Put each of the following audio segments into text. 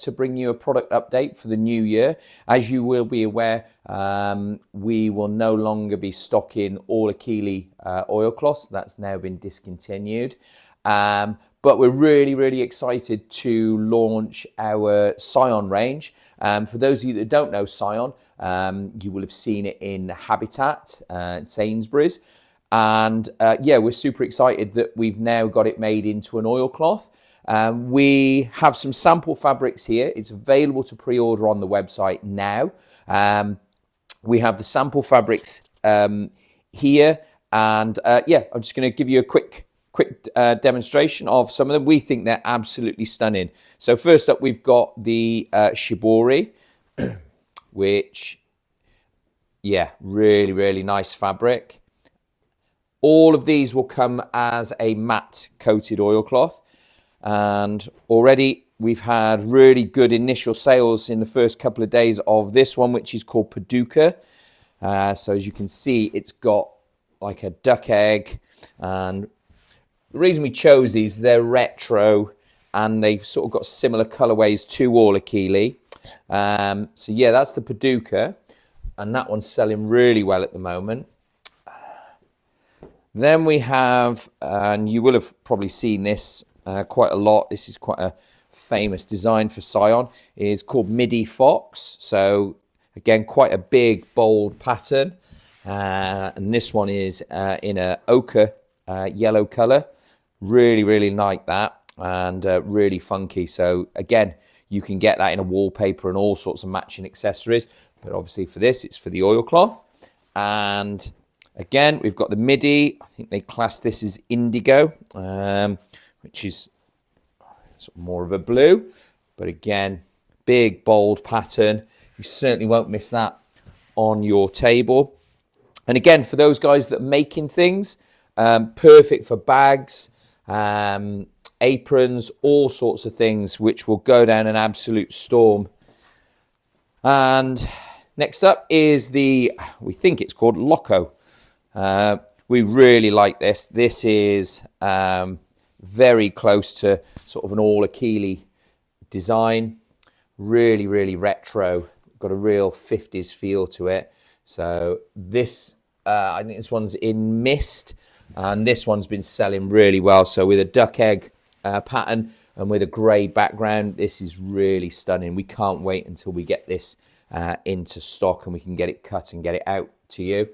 to bring you a product update for the new year. As you will be aware, we will no longer be stocking Orla Kiely oilcloths. That's now been discontinued. But we're really, really excited to launch our Scion range. For those of you that don't know Scion, you will have seen it in Habitat Sainsbury's. And yeah, we're super excited that we've now got it made into an oilcloth. We have some sample fabrics here. It's available to pre-order on the website now. We have the sample fabrics here. And yeah, I'm just going to give you a quick demonstration of some of them. We think they're absolutely stunning. So first up, we've got the shibori, which, yeah, really, really nice fabric. All of these will come as a matte coated oilcloth. And already we've had really good initial sales in the first couple of days of this one, which is called Paducah. So as you can see, it's got like a duck egg, and the reason we chose these, they're retro and they've sort of got similar colorways to Orla Kiely. So yeah, that's the Paducah, and that one's selling really well at the moment. Then we have, and you will have probably seen this quite a lot, this is quite a famous design for Scion, is called Midi Fox. So again, quite a big, bold pattern. And this one is in a ochre yellow color. Really, really like that, and really funky. So again, you can get that in a wallpaper and all sorts of matching accessories. But obviously for this, it's for the oilcloth. And again, we've got the midi. I think they class this as indigo, which is sort of more of a blue. But again, big, bold pattern. You certainly won't miss that on your table. And again, for those guys that are making things, perfect for bags, aprons, all sorts of things, which will go down an absolute storm. And next up is we think it's called Loco. We really like this. This is very close to sort of an Orla Kiely design. Really, really retro. Got a real 50s feel to it. So this, I think this one's in mist. And this one's been selling really well. So with a duck egg pattern and with a grey background, this is really stunning. We can't wait until we get this into stock and we can get it cut and get it out to you.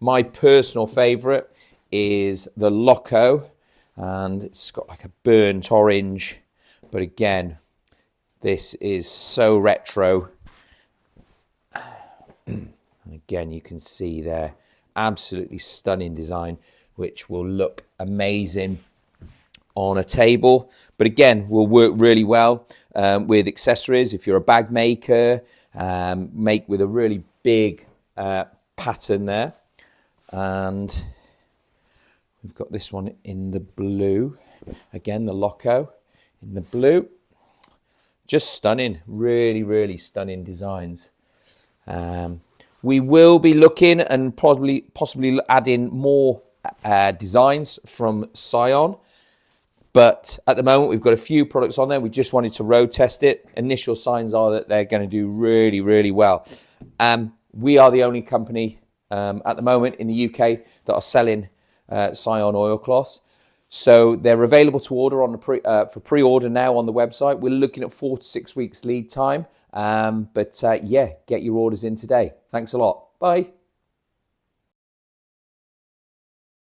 My personal favourite is the Loco, and it's got like a burnt orange. But again, this is so retro. And again, you can see there, absolutely stunning design, which will look amazing on a table. But again, will work really well with accessories. If you're a bag maker, make with a really big pattern there. And we've got this one in the blue. Again, the Loco in the blue. Just stunning, really, really stunning designs. We will be looking and possibly adding more designs from Scion. But at the moment, we've got a few products on there. We just wanted to road test it. Initial signs are that they're going to do really, really well. We are the only company at the moment in the UK that are selling Scion oilcloths. So they're available to order on the for pre-order now on the website. We're looking at 4 to 6 weeks lead time. But yeah, get your orders in today. Thanks a lot. Bye.